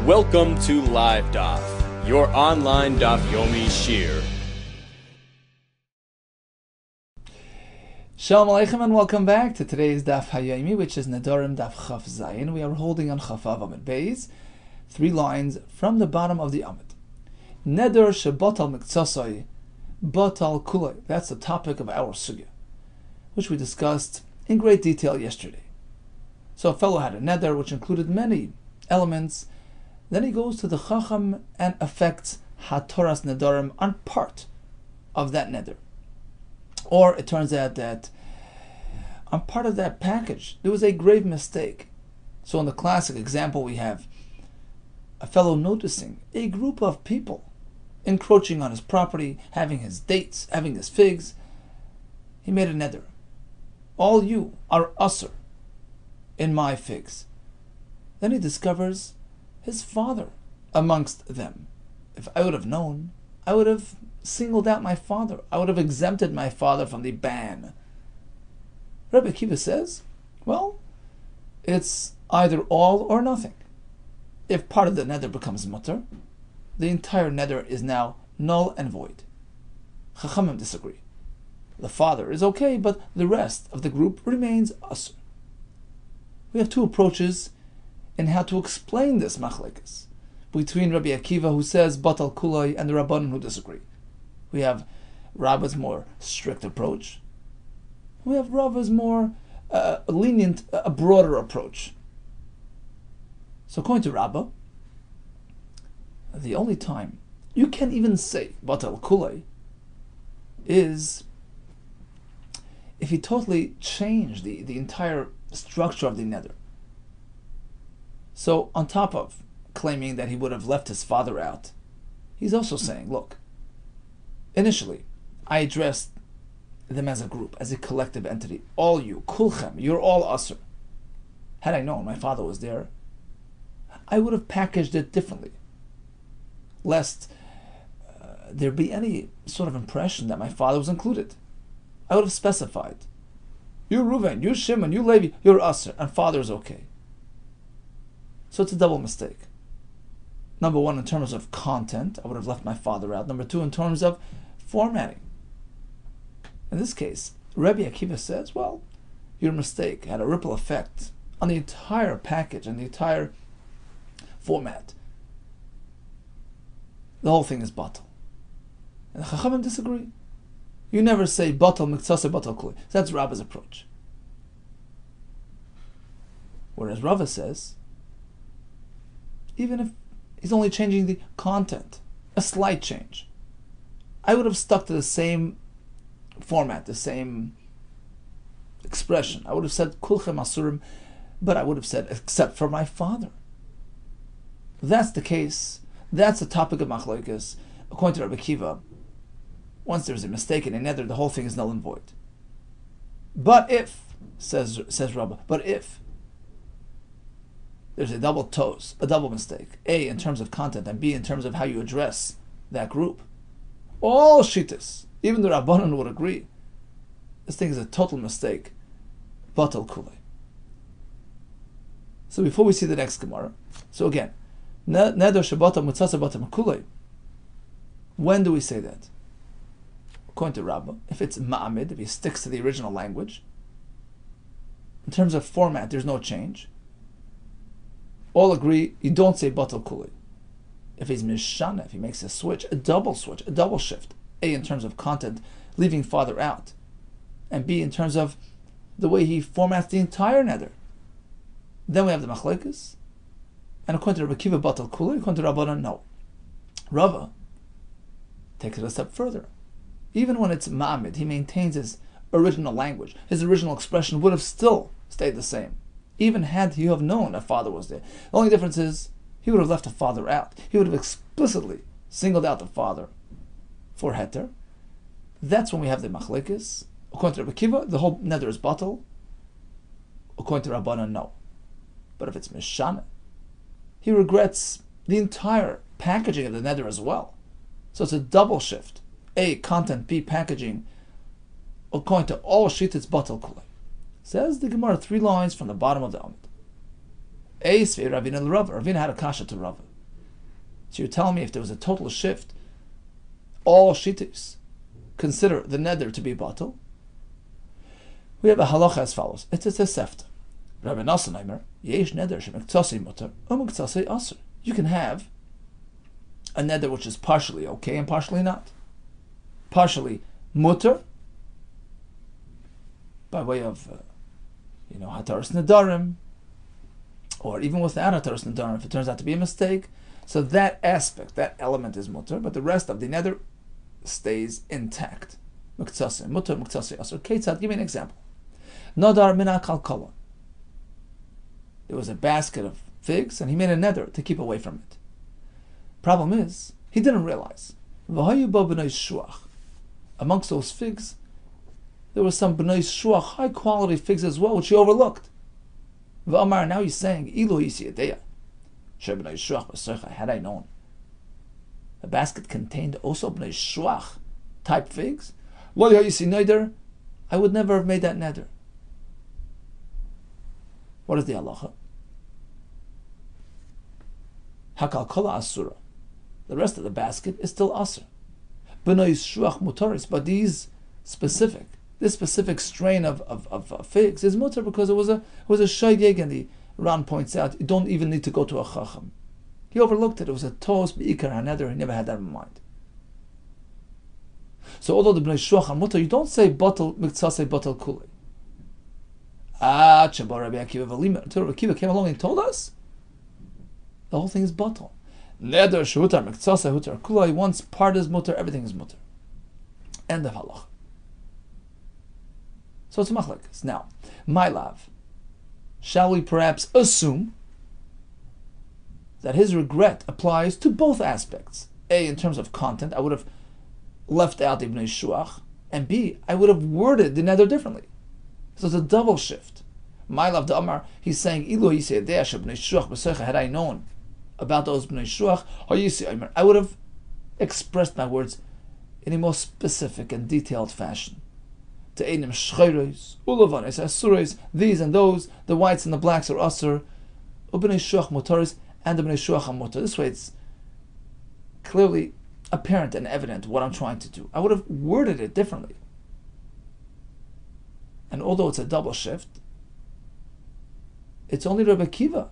Welcome to Live Daf, your online Daf Yomi Shir. Shalom Aleichem and welcome back to today's Daf Hayomi, which is Nedarim Daf Chaf Zayin. We are holding on Chaf Av Amid Beis, 3 lines from the bottom of the Amid. Neder shebatal miktsasai, batal kulay. That's the topic of our sugya, which we discussed in great detail yesterday. So a fellow had a neder which included many elements. Then he goes to the Chacham and affects Hatoras Nedarim on part of that neder. Or it turns out that on part of that package there was a grave mistake. So in the classic example we have a fellow noticing a group of people encroaching on his property, having his dates, having his figs. He made a neder. All you are usher in my figs. Then he discovers his father amongst them. If I would have known, I would have singled out my father. I would have exempted my father from the ban. Rabbi Yehuda says, well, it's either all or nothing. If part of the neder becomes mutter, the entire neder is now null and void. Chachamim disagree. The father is okay, but the rest of the group remains asur. We have two approaches in how to explain this machlekes between Rabbi Akiva, who says batal kulay, and the Rabbanan who disagree. We have Rabba's more strict approach. We have Rabba's more lenient, a broader approach. So according to Rabba, the only time you can even say batal kulay is if he totally changed the entire structure of the neder. So on top of claiming that he would have left his father out, he's also saying, look, initially I addressed them as a group, as a collective entity. All you, kulchem, you're all asur. Had I known my father was there, I would have packaged it differently, lest there be any sort of impression that my father was included. I would have specified, you Reuven, you Shimon, you Levi, you're asur, and father is okay. So it's a double mistake. Number one, in terms of content, I would have left my father out. Number two, in terms of formatting. In this case, Rabbi Akiva says, well, your mistake had a ripple effect on the entire package and the entire format. The whole thing is batal. And the Chachamim disagree. You never say batal miktsasa batal kulay. That's Rabba's approach. Whereas Rava says, even if he's only changing the content, a slight change, I would have stuck to the same format, the same expression. I would have said kulchem asurim, but I would have said except for my father. That's the case. That's the topic of machlokes. According to Rabbi Akiva, once there's a mistake in a neder, the whole thing is null and void. But if, says Rabbi, but if there's a double toes, a double mistake, A, in terms of content, and B, in terms of how you address that group, all shittas, even the Rabbanan would agree, this thing is a total mistake, batal kulay. So before we see the next Gemara, so again, neder shebatam mutzasa batam kulay, when do we say that? According to Rabbah, if it's ma'amid, if he sticks to the original language, in terms of format, there's no change. All agree, you don't say batal kulay. If he's mishana, if he makes a switch, a double shift, A, in terms of content, leaving father out, and B, in terms of the way he formats the entire neder, then we have the machlekes. And according to Rabbi Akiva, batal kulay, according to Rabbanan, no. Rava takes it a step further. Even when it's ma'amid, he maintains his original language. His original expression would have still stayed the same, even had he have known that father was there. The only difference is he would have left the father out. He would have explicitly singled out the father for heter. That's when we have the machlekes. According to Rabbi Akiva, the whole neder is batal. According to Rabbanan, no. But if it's mishana, he regrets the entire packaging of the neder as well. So it's a double shift. A, content, B, packaging. According to all shit, it's batal kulay. Says the Gemara 3 lines from the bottom of the Amid. Ravina had a kasha to Rava. So you're telling me if there was a total shift, all shittis consider the neder to be batal. We have a halacha as follows. It's a sefta. Rabbi Nassan yesh neder shemiktsasi mutar umiktsasi aser. You can have a neder which is partially okay and partially not. Partially mutar by way of hataras nedarim, or even without hataras nedarim, if it turns out to be a mistake. So that aspect, that element is mutar, but the rest of the neder stays intact. Muktsasi mutar muktsasi aser. Ketzad, give me an example. Nadar mina kalkala. There was a basket of figs, and he made a neder to keep away from it. Problem is, he didn't realize. Amongst those figs, there was some b'nai shuach, high quality figs as well, which he overlooked. Now he's saying, had I known. The basket contained also b'nai shuach type figs. I would never have made that neder. What is the halacha? Hakalkala asura. The rest of the basket is still asur. B'nai shuach mutaris, but this specific strain of figs is mutar because it was a shaygeg, and the Ran points out you don't even need to go to a chacham. He overlooked it. It was a tos beikar haneder. He never had that in mind. So although the b'nai shuach are mutar, you don't say batal miktsase batal kulei. Until Rabbi Akiva came along and told us the whole thing is batal. Neder shehutar miktsase hutar kulei. Once part is mutar, everything is mutar. End of halach. So it's machlekes. Now, my love, shall we perhaps assume that his regret applies to both aspects? A, in terms of content, I would have left out the b'nai shuach, and B, I would have worded the neder differently. So it's a double shift. My love, the Amar, he's saying, Ilu yisei b'nai shuach b'soicha, had I known about those b'nai shuach, I would have expressed my words in a more specific and detailed fashion. To einim shchayros, ulavanes, asuros, these and those, the whites and the blacks are asur, ubnei shuach motaris, and the bnei shuach motar. This way it's clearly apparent and evident what I'm trying to do. I would have worded it differently. And although it's a double shift, it's only Rabbi Akiva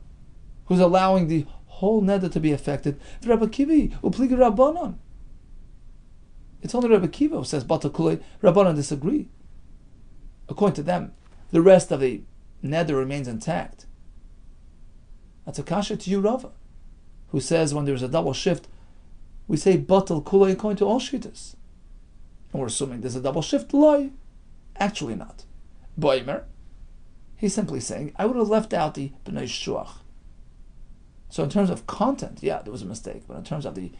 who's allowing the whole neder to be affected. Rabbi Akiva, upligi rabbanon. It's only Rabbi Akiva who says batal kulei. Rabbanon disagree. According to them, the rest of the neder remains intact. That's a kasha to you, Rava, who says when there's a double shift, we say batal kulei according to all shittas. And we're assuming there's a double shift. Lie. Actually not. Boimer, he's simply saying, I would have left out the b'nai shuach. So in terms of content, yeah, there was a mistake. But in terms of the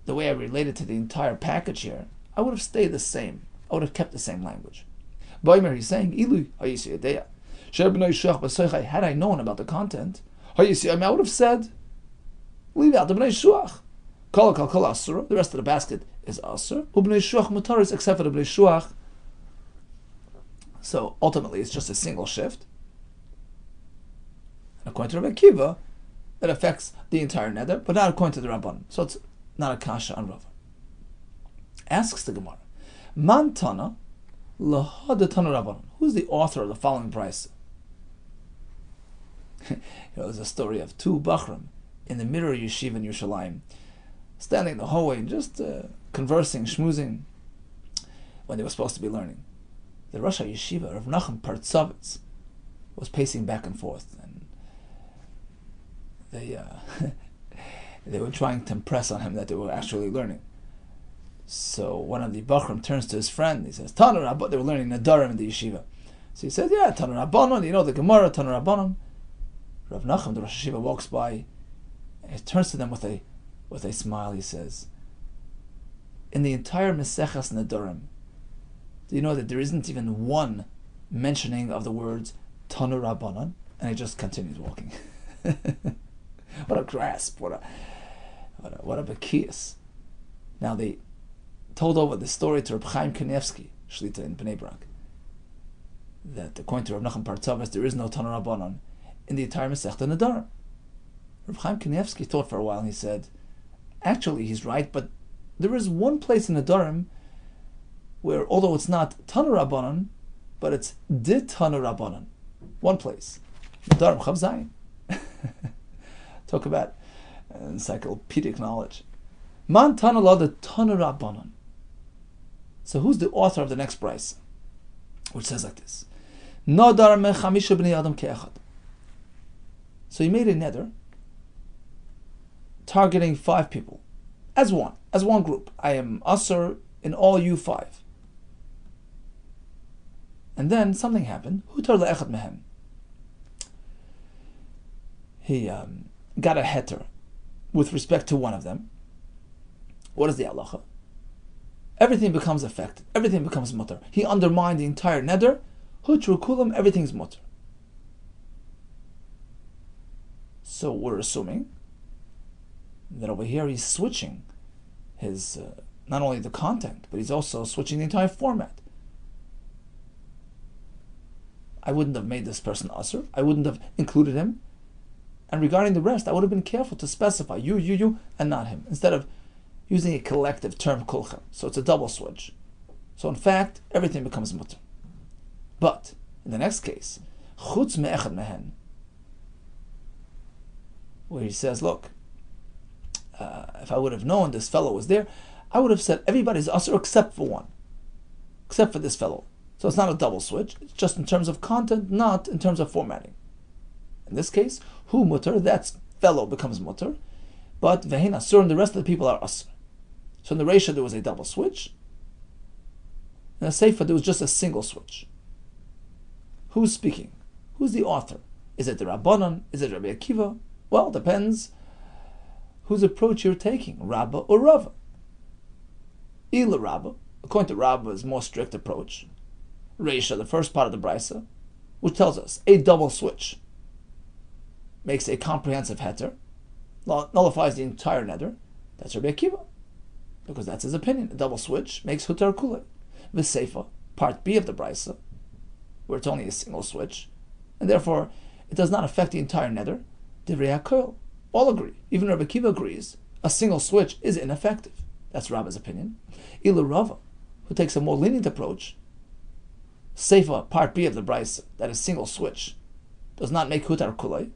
way I related to the entire package here, I would have stayed the same. I would have kept the same language. Boimer, he's saying, Ilu, had I known about the content, I would have said, leave out the b'nai shuach. The rest of the basket is asur. Ub'nai shuach mutaris, except for the b'nai shuach. So ultimately, it's just a single shift. And according to Rabbi Akiva, it affects the entire neder, but not according to the Rabban. So it's not a kasha on Rava. Asks the Gemara, Man Tana lahad Tana Rabban. Who's the author of the following price? There's a story of two Bachram in the Mirror Yeshiva in Yerushalayim, standing in the hallway and just conversing, schmoozing, when they were supposed to be learning. The Rosh Yeshiva, Rav Nachum Partzovitz, was pacing back and forth, and they were trying to impress on him that they were actually learning. So one of the Bachram turns to his friend. He says, Tanu Rabbanon. They were learning Nedarim in the yeshiva. So he says, yeah, Tanu Rabbanon. You know the Gemara, Tanu Rabbanon. Rav Nachum, the Rosh Yeshiva, walks by, and he turns to them with a smile. He says, in the entire Meseches Nedarim, do you know that there isn't even one mentioning of the words Tanu Rabbanon? And he just continues walking. What a grasp! What a bekiyas! Now they told over the story to Reb Chaim Kanievsky, Shlita in Bnei Brak, that according to Rav Nachum Partzovitz, there is no Tanu Rabbanon in the entire Masechta Nedarim. Reb Chaim Kanievsky thought for a while, and he said, actually he's right, but there is one place in Nedarim where, although it's not Tanu Rabbanan, but it's Dit Tanu Rabbanan. One place. Nedarim Chav Zayin. Talk about encyclopedic knowledge. Man Tanu La the Tanu Rabbanan. So who's the author of the next brayso, which says like this? Nadar me chamisha bnei adam ke'echad. So he made a neder targeting 5 people as one group. I am usher in all you 5. And then something happened. Hutar le'echad mehem. He got a heter with respect to one of them. What is the halacha? Everything becomes affected. Everything becomes mutter. He undermined the entire neder. Hutru kulam, everything's mutter. So we're assuming that over here he's switching his, not only the content, but he's also switching the entire format. I wouldn't have made this person usher. I wouldn't have included him. And regarding the rest, I would have been careful to specify you, and not him, instead of using a collective term kulchem. So it's a double switch. So in fact, everything becomes mutter. But in the next case, chutz me'echad mehen, where he says, look, if I would have known this fellow was there, I would have said everybody's usher except for one, except for this fellow. So it's not a double switch. It's just in terms of content, not in terms of formatting. In this case, hu mutter, that fellow becomes mutter, but vehin asur, and the rest of the people are asur. So in the Reisha there was a double switch. In the Sefer there was just a single switch. Who's speaking? Who's the author? Is it the Rabbanan? Is it Rabbi Akiva? Well, it depends whose approach you're taking, Rabba or Rava. Ila Rabba, according to Rabba's more strict approach, Reisha, the first part of the brayso, which tells us a double switch makes a comprehensive heter, nullifies the entire neder. That's Rabbi Akiva, because that's his opinion. A double switch makes hutar kulei. The Sefer, part B of the brayso, where it's only a single switch, and therefore it does not affect the entire neder. Divrei HaKol, all agree. Even Rabbi Akiva agrees. A single switch is ineffective. That's Rabba's opinion. Ila Rava, who takes a more lenient approach, Sefer, part B of the brayso, that a single switch does not make hutar kulei.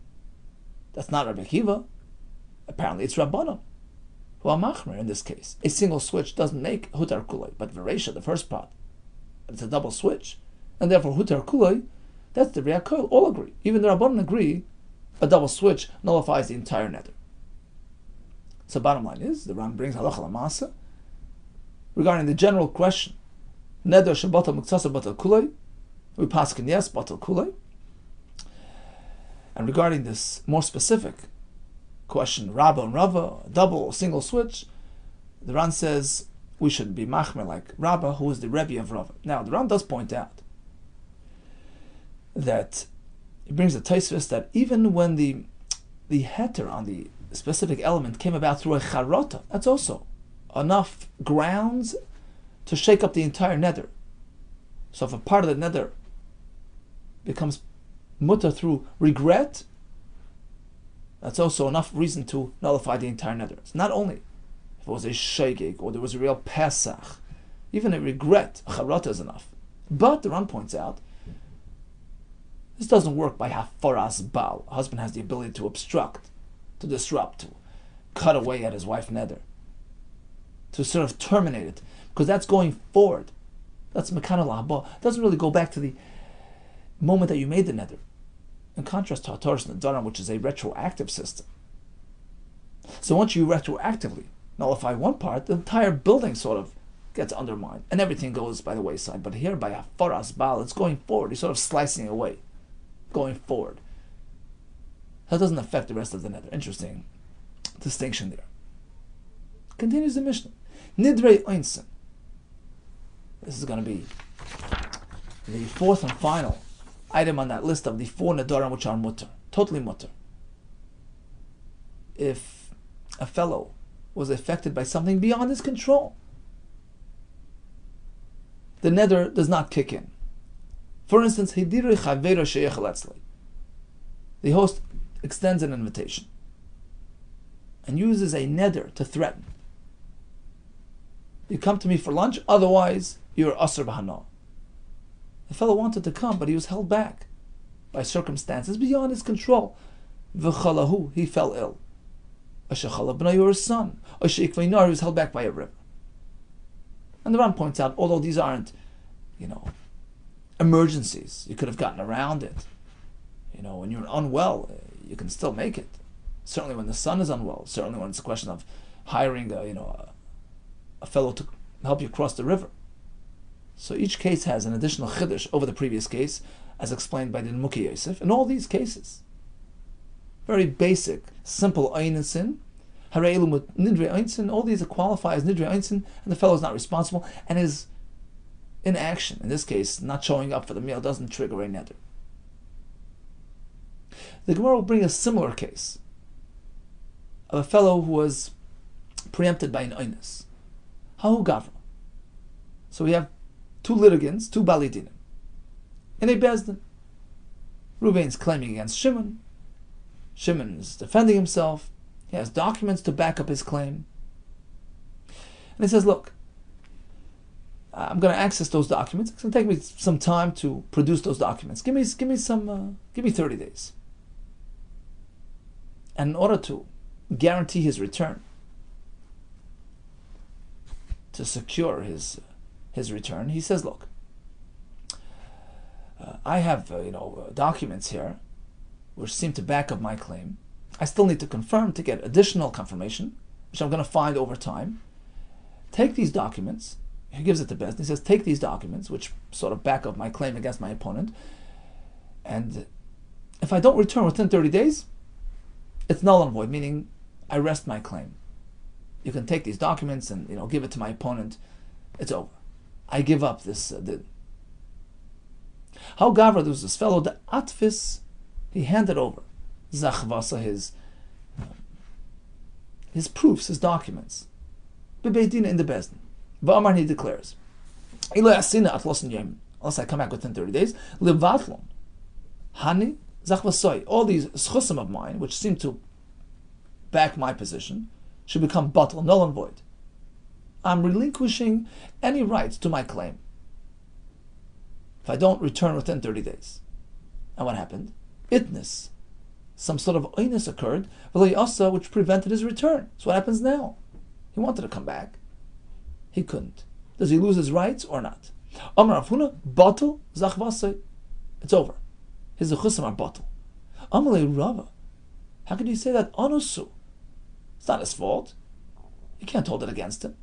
That's not Rabbi Akiva. Apparently it's Rabbanan, who are machmer in this case. A single switch doesn't make hutar kulei, but Veresha, the first part, it's a double switch, and therefore hutar kulei, that's the Riyakol. All agree. Even the Rabbanan agree, a double switch nullifies the entire neder. So bottom line is, the Ram brings halacha l'maaseh regarding the general question, neder shebatal miktsasa batal kulei, we paskin yes, batal kulei. And regarding this more specific question, Rabba and Rava, double or single switch, the Ran says we should be machmer like Rabba, who is the Rebbe of Rava. Now, the Ran does point out that he brings a taisvis that even when the heter on the specific element came about through a charota, that's also enough grounds to shake up the entire neder. So if a part of the neder becomes mutter through regret, that's also enough reason to nullify the entire neder. It's not only if it was a shegeg or there was a real pesach, even a regret, a charata is enough. But the Ran points out, this doesn't work by hafaras bal. A husband has the ability to obstruct, to disrupt, to cut away at his wife neder, to sort of terminate it, because that's going forward. That's mekanal haba. It doesn't really go back to the moment that you made the neder. In contrast to Hataras Nedarim, which is a retroactive system. So once you retroactively nullify one part, the entire building sort of gets undermined, and everything goes by the wayside. But here, by hafaras bal, it's going forward. You're sort of slicing away, going forward. That doesn't affect the rest of the neder. Interesting distinction there. Continues the Mishnah. Nidrei Einsen. This is going to be the fourth and final item on that list of the 4 nedarim which are mutter, totally mutter. If a fellow was affected by something beyond his control, the neder does not kick in. For instance, hidiri chavera sheyech letzli. The host extends an invitation. and uses a neder to threaten. You come to me for lunch, otherwise you're asr b'hana. The fellow wanted to come, but he was held back by circumstances beyond his control. V'chalahu, he fell ill. Ashachala b'nai, or his son. Ashikveinar, he was held back by a river. And the Ran points out, although these aren't, emergencies, you could have gotten around it. When you're unwell, you can still make it. Certainly when the son is unwell. Certainly when it's a question of hiring a fellow to help you cross the river. So each case has an additional chiddush over the previous case, as explained by the Muki Yosef. In all these cases, very basic, simple einisin, hareilu with nidre einsin, all these qualify as nidre einsin, and the fellow is not responsible, and his inaction, in this case, not showing up for the meal, doesn't trigger a neder. The Gemara will bring a similar case of a fellow who was preempted by an einis. Hahu gavra. So we have two litigants, two balidinim, in a bezdin. Reuven's claiming against Shimon. Shimon is defending himself. He has documents to back up his claim. And he says, look, I'm going to access those documents. It's going to take me some time to produce those documents. Give me 30 days. And in order to guarantee his return, to secure his return, he says, look, I have documents here which seem to back up my claim. I still need to confirm to get additional confirmation, which I'm going to find over time. Take these documents. He gives it to Bezdin. He says, take these documents, which sort of back up my claim against my opponent, and if I don't return within 30 days, it's null and void, meaning I rest my claim. You can take these documents and give it to my opponent. It's over. I give up this. How Gavra, there was this fellow, the Atfis, he handed over Zachvasa, his proofs, his documents. Bebeidina in the Bezdin. V'amar, he declares, unless I come back within 30 days, Levatlon, Hani, Zachvasoi, all these schusim of mine, which seem to back my position, should become batal, null and void. I'm relinquishing any rights to my claim if I don't return within 30 days. And what happened? Itness. Some sort of oinus occurred, which prevented his return. So what happens now? He wanted to come back. He couldn't. Does he lose his rights or not? Amar Afuna, batal, zachvasai. It's over. His zechusim are batal. Amalei Rava. How can you say that? Anusu. It's not his fault. You can't hold it against him.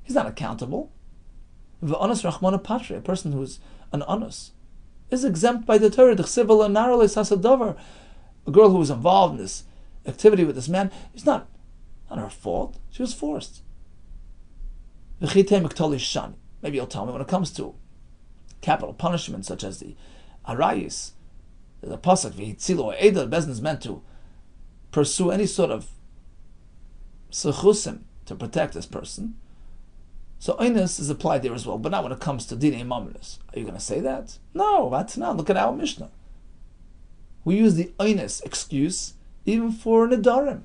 He's not accountable. V'anus rachmana patre, a person who's an anus, is exempt by the Torah. A girl who was involved in this activity with this man, it's not her fault. She was forced. Maybe you'll tell me when it comes to capital punishment, such as the arayis, the pasuk v'hitzilo or eda, the Bezdin is meant to pursue any sort of sechusim to protect this person. So Einus is applied there as well, but not when it comes to Dinei Mamonos. Are you going to say that? No, that's not. Look at our Mishnah. We use the Einus excuse even for Nedarim.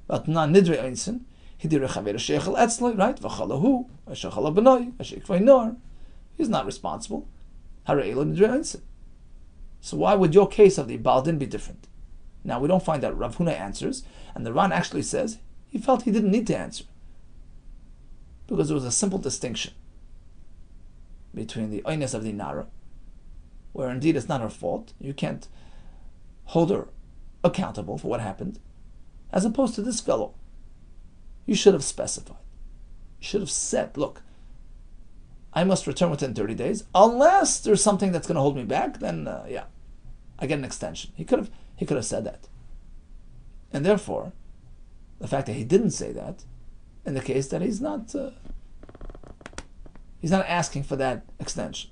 But not Nidre Einsin. Hidire Chaver Sheichel Etzloi, right? V'chalahu, V'shechala B'noi, V'shekvei Nor. He's not responsible. Hare'elo Nidre Einsin. So why would your case of the Baldin be different? Now, we don't find that Rav Huna answers, and the Ran actually says he felt he didn't need to answer, because there was a simple distinction between the oinus of the Nara, where indeed it's not her fault, you can't hold her accountable for what happened, as opposed to this fellow. You should have specified. You should have said, look, I must return within 30 days, unless there's something that's going to hold me back, then I get an extension. He could have said that. And therefore, the fact that he didn't say that, in the case that he's not asking for that extension,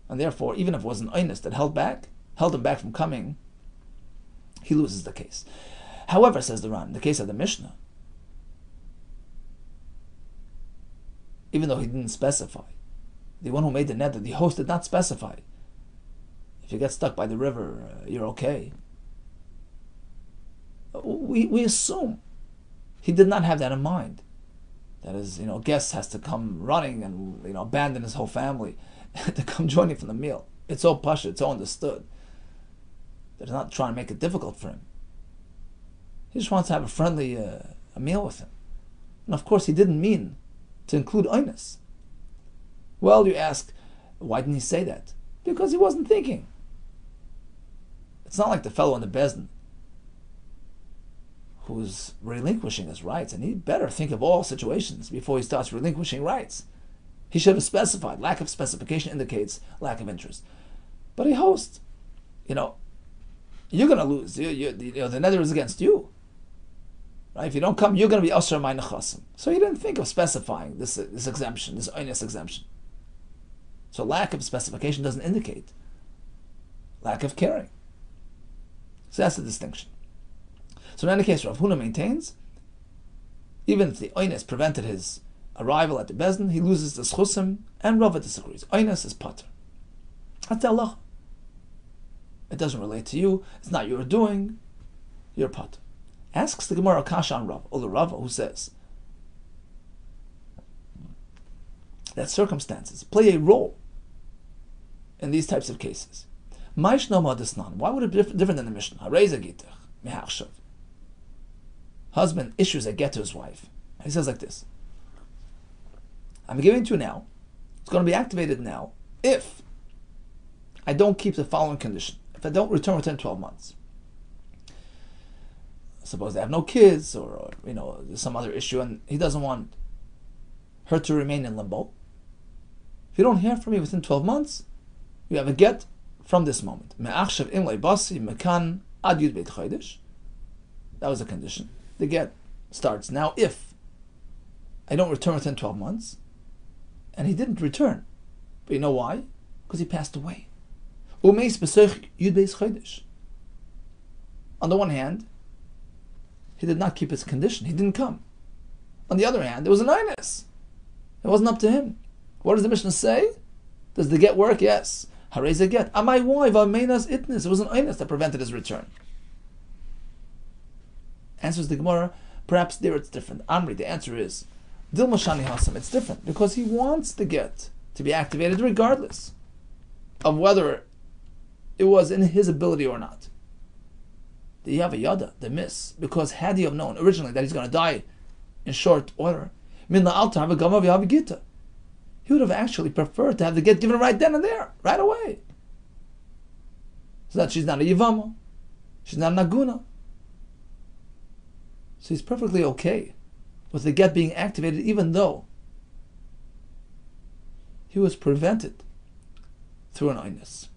and therefore, even if it was an oinus that held him back from coming, he loses the case. However, says the Ran, in the case of the Mishnah, even though he didn't specify, the one who made the neder, the host, did not specify, if you get stuck by the river, you're okay. we assume he did not have that in mind. That his guest has to come running and abandon his whole family to come join you for the meal. It's so pasha, it's so understood. That he's not trying to make it difficult for him. He just wants to have a friendly a meal with him. And of course he didn't mean to include oinus. Well, you ask, why didn't he say that? Because he wasn't thinking. It's not like the fellow in the bezdin who's relinquishing his rights, and he better think of all situations before he starts relinquishing rights. He should have specified. Lack of specification indicates lack of interest. But a host, you're going to lose. The neder is against you. Right? If you don't come, you're going to be asher my nechasim. So he didn't think of specifying this exemption, this oinus exemption. So lack of specification doesn't indicate lack of caring. So that's the distinction. So in any case, Rav Huna maintains, even if the oinus prevented his arrival at the bezdin, he loses the schusim, and Rava disagrees. Oinus is pater. That's the halacha. It doesn't relate to you. It's not your doing. You're pater. Asks the Gemara Kasha on Rava, or the Rava, who says that circumstances play a role in these types of cases. Why would it be different than the Mishnah? Husband issues a get to his wife. He says like this: I'm giving it to you now. It's going to be activated now if I don't keep the following condition. If I don't return within 12 months. Suppose they have no kids, or there's some other issue, and he doesn't want her to remain in limbo. If you don't hear from me within 12 months, you have a get from this moment. That was a condition. The get starts now if I don't return within 12 months. And he didn't return. But you know why? Because he passed away. On the one hand, he did not keep his condition. He didn't come. On the other hand, there was an inus. It wasn't up to him. What does the Mishnah say? Does the get work? Yes. Harei ze get. Amai wife ameinas itnis. It was an inus that prevented his return. Answers the Gemara, perhaps there it's different. Amri, the answer is, Dilma Shani Hasam, it's different, because he wants the get to be activated regardless of whether it was in his ability or not. The Yavayada, the miss, because had he have known originally that he's going to die in short order, he would have actually preferred to have the get given right then and there, right away. So that she's not a Yivama, she's not an Aguna. So he's perfectly okay with the get being activated, even though he was prevented through an oinus.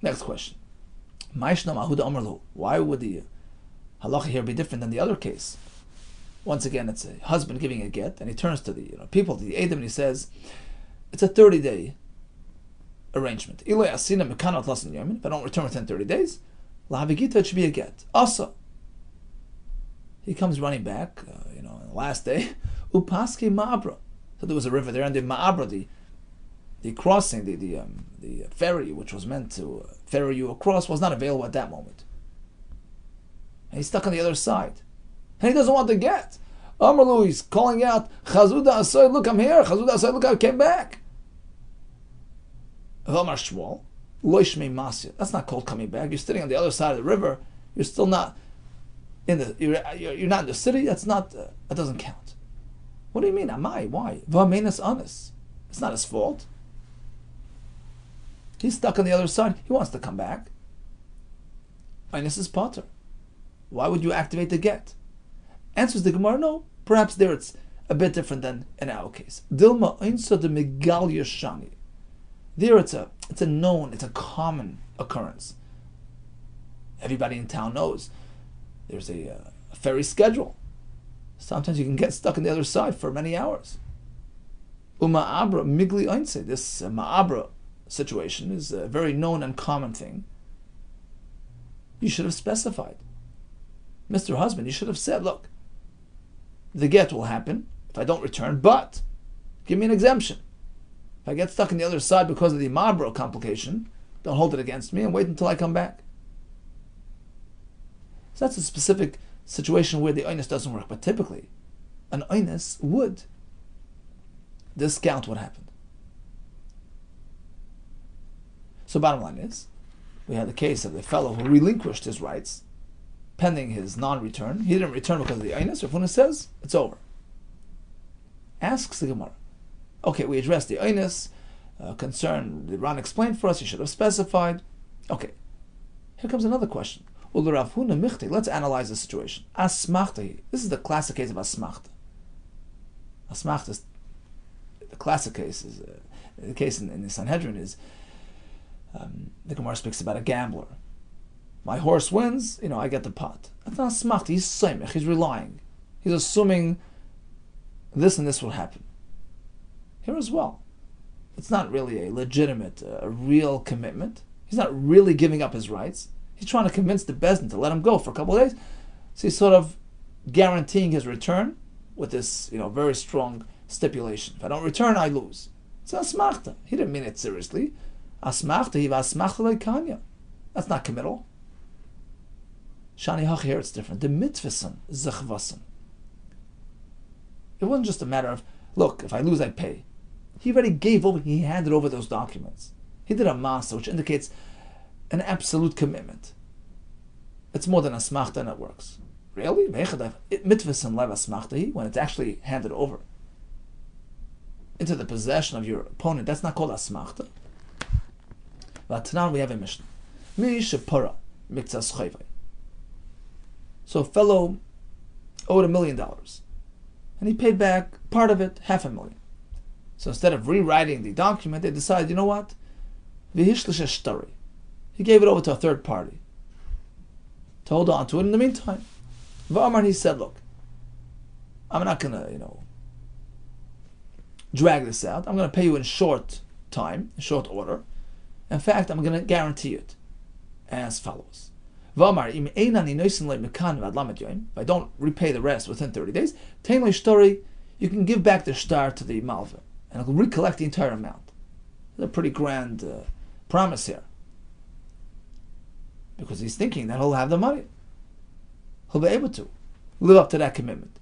Next question. Why would the halacha here be different than the other case? Once again, it's a husband giving a get, and he turns to the people, to the Edom, and he says, it's a 30-day arrangement. If I don't return within 30 days, it should be a get. Also, he comes running back, on the last day. Upaske Ma'abra. So there was a river there, and the Ma'abra, the crossing, the ferry, which was meant to ferry you across, was not available at that moment. And he's stuck on the other side. And he doesn't want to get. Amrlu, he's calling out, Chazuda Asoy, look, I'm here. Chazuda Asoy, look, I came back. Vamar Shmuel, Loishmei Masya. That's not called coming back. You're sitting on the other side of the river. You're still not you're not in the city. That's not. That doesn't count. What do you mean? Amai? Why? Vamenas anis. It's not his fault. He's stuck on the other side. He wants to come back. Inus is potter. Why would you activate the get? Answers the Gemara, no. Perhaps there it's a bit different than in our case. Dilma insa de megal yashani. There it's a known, it's a common occurrence. Everybody in town knows there's a ferry schedule. Sometimes you can get stuck on the other side for many hours. Uma'abra migli einse. This ma'abra situation is a very known and common thing. You should have specified. Mr. Husband, you should have said, look, the get will happen if I don't return, but give me an exemption. If I get stuck on the other side because of the ma'abra complication, don't hold it against me and wait until I come back. So that's a specific situation where the oinus doesn't work, but typically an oinus would discount what happened. So bottom line is, we had the case of the fellow who relinquished his rights pending his non-return. He didn't return because of the oinus. Rav Huna says, it's over. Asks the Gemara, okay, we addressed the oinus concern. The Ran explained for us, he should have specified. Okay, here comes another question. Rav Huna michti. Let's analyze the situation. Asmachta. This is the classic case of asmachta. Asmachta is the classic case. Is the case in the Sanhedrin is the Gemara speaks about a gambler. My horse wins, I get the pot. That's not asmachta. He's soymech. He's relying. He's assuming this and this will happen. Here as well, it's not really a legitimate, a real commitment. He's not really giving up his rights. He's trying to convince the Bezdin to let him go for a couple of days. So he's sort of guaranteeing his return with this, very strong stipulation. If I don't return, I lose. It's asmachta. He didn't mean it seriously. Asmachta, he was asmachta like kanya. That's not committal. Shani hach, here it's different. The mitzvasan, zechvasan. It wasn't just a matter of, look, if I lose, I pay. He already gave over, he handed over those documents. He did a masa, which indicates an absolute commitment. It's more than a smachta and it works. Really? Mitzvasan lev asmachta, when it's actually handed over into the possession of your opponent, that's not called asmachta. But now we have a mission. Mi shepara miktzas chayvai. So a fellow owed $1 million. And he paid back part of it, $500,000. So instead of rewriting the document, they decided, you know what? V'hishlish shtari. He gave it over to a third party to hold on to it in the meantime. V'amar, he said, look, I'm not going to, drag this out. I'm going to pay you in short time, in short order. In fact, I'm going to guarantee it as follows. V'amar, if I don't repay the rest within 30 days, you can give back the shtar to the malva, and it'll recollect the entire amount. It's a pretty grand promise here. Because he's thinking that he'll have the money. He'll be able to live up to that commitment.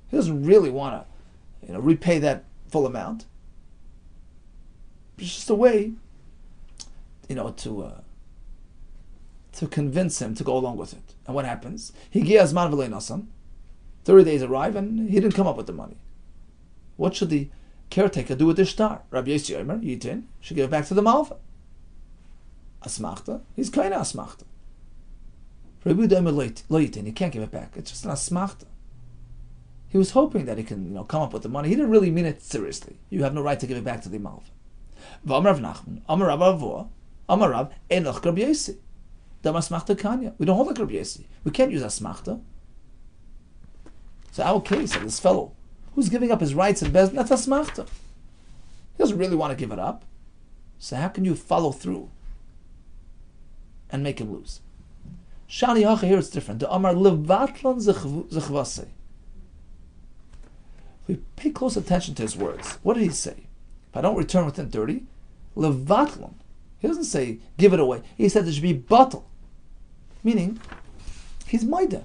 He doesn't really want to, repay that full amount. It's just a way, to convince him to go along with it. And what happens? He gives man v'lei nasan. 30 days arrive and he didn't come up with the money. What should the caretaker do with the shtar? Rabbi Yehuda Yitin should give it back to the malva. Asmachta, he's kind of asmachta. Rabbi Yehuda lo Yitin, he can't give it back. It's just an asmachta. He was hoping that he can, come up with the money. He didn't really mean it seriously. You have no right to give it back to the malva. V'amar Rav Nachman, Amar Rav Avua, Amar Rav Enoch Rabbi Yesi. We don't hold like Rabbi Yesi. We can't use asmachta. So our case of this fellow who's giving up his rights in Bezdin, that's asmachta. He doesn't really want to give it up. So how can you follow through and make him lose? Shani hacha, here it's different. The Amar levatlan zechvase. We pay close attention to his words. What did he say? If I don't return within 30, levatlan. He doesn't say give it away. He said there should be batal. Meaning, he's maida.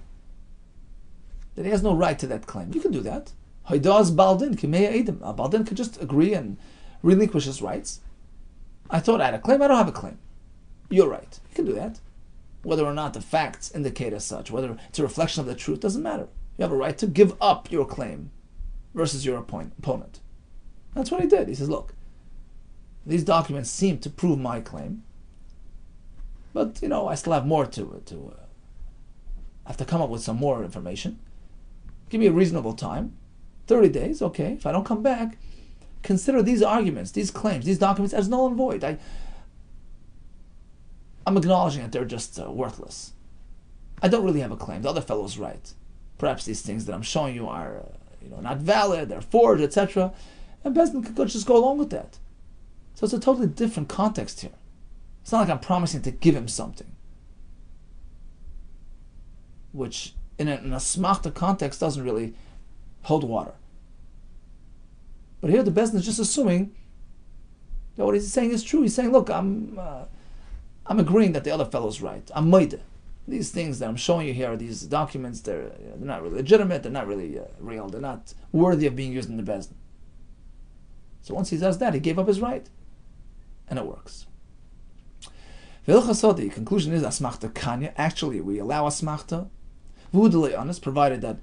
That he has no right to that claim. You can do that. Haidaz baldin kimeya edim. Baldin could just agree and relinquish his rights. I thought I had a claim. I don't have a claim. You're right. You can do that. Whether or not the facts indicate as such, whether it's a reflection of the truth, doesn't matter. You have a right to give up your claim versus your opponent. That's what he did. He says, look, these documents seem to prove my claim, but I still have more to I have to come up with some more information. Give me a reasonable time, 30 days, okay. If I don't come back, consider these arguments, these claims, these documents as null and void. I'm acknowledging that they're just worthless. I don't really have a claim. The other fellow's right. Perhaps these things that I'm showing you are not valid, they're forged, etc. And Bezdin could just go along with that. So it's a totally different context here. It's not like I'm promising to give him something, which in a smachta context doesn't really hold water. But here the Bezdin is just assuming that what he's saying is true. He's saying, look, I'm agreeing that the other fellow's right. I'm maida. these things that I'm showing you here, these documents, they're not really legitimate, they're not really real, they're not worthy of being used in the Bezdin. So once he does that, he gave up his right, and it works. The conclusion is asmachta kanya. Actually, we allow asmachta, v'udalei honest, provided that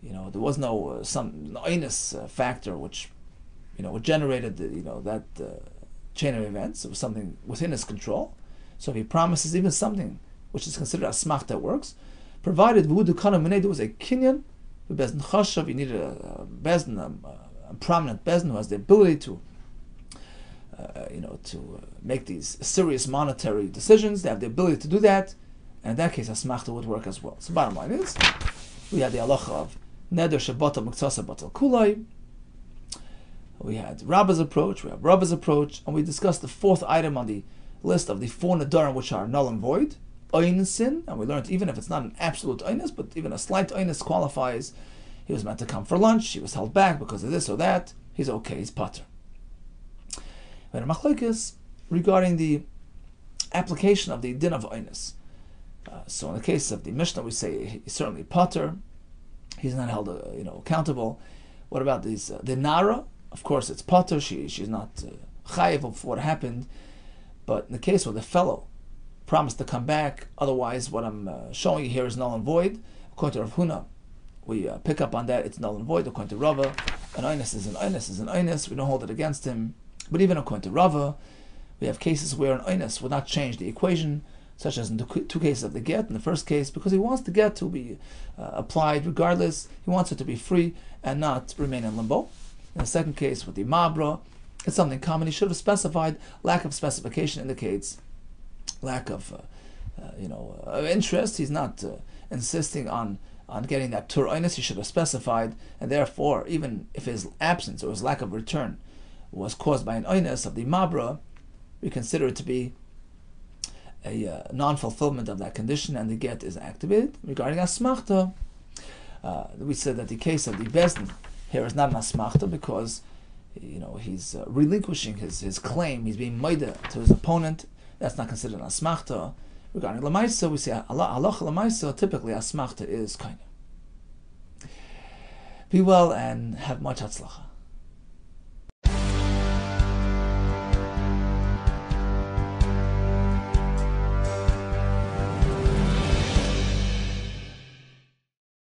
there was no some onus factor which generated that chain of events. It was something within his control. So if he promises even something which is considered asmachta that works, provided v'udu kana minei, there was a kinyan, the bezdin chashav, you needed a bezdin, a prominent bezdin who has the ability to make these serious monetary decisions. They have the ability to do that, and in that case, asmachta would work as well. So bottom line is, we had the halacha of neder shebatal miktsasa batal kulai. We had Rabbi's approach, we have Rabbi's approach, and we discussed the fourth item on the list of the 4 nedarim which are null and void, oinsin, and we learned even if it's not an absolute oinus, but even a slight oinus qualifies. He was meant to come for lunch, he was held back because of this or that, he's okay, he's pater. But a machlokes regarding the application of the din of oinus. So in the case of the Mishnah, we say he's certainly pater, he's not held accountable. What about these the Nara? Of course, it's pater, she's not chayiv for what happened. But in the case where the fellow promised to come back, otherwise what I'm showing you here is null and void. According to Rav Huna, we pick up on that, it's null and void. According to Rava, an oinus is an oinus is an oinus, we don't hold it against him. But even according to Rava, we have cases where an oinus would not change the equation, such as in the 2 cases of the get. In the first case, because he wants the get to be applied regardless, he wants it to be free and not remain in limbo. In the second case, with the mabra, it's something common. He should have specified. Lack of specification indicates lack of interest. He's not insisting on getting that tur oinus. He should have specified, and therefore, even if his absence or his lack of return was caused by an oinus of the mabra, we consider it to be a non-fulfillment of that condition, and the get is activated. Regarding asmachta, we said that the case of the bezdin here is not an asmachta because he's relinquishing his claim. He's being maida to his opponent. That's not considered an asmachta. Regarding lamaisa, we say halacha lamaisa. Typically, asmachta is kind. Be well and have much hatzlacha.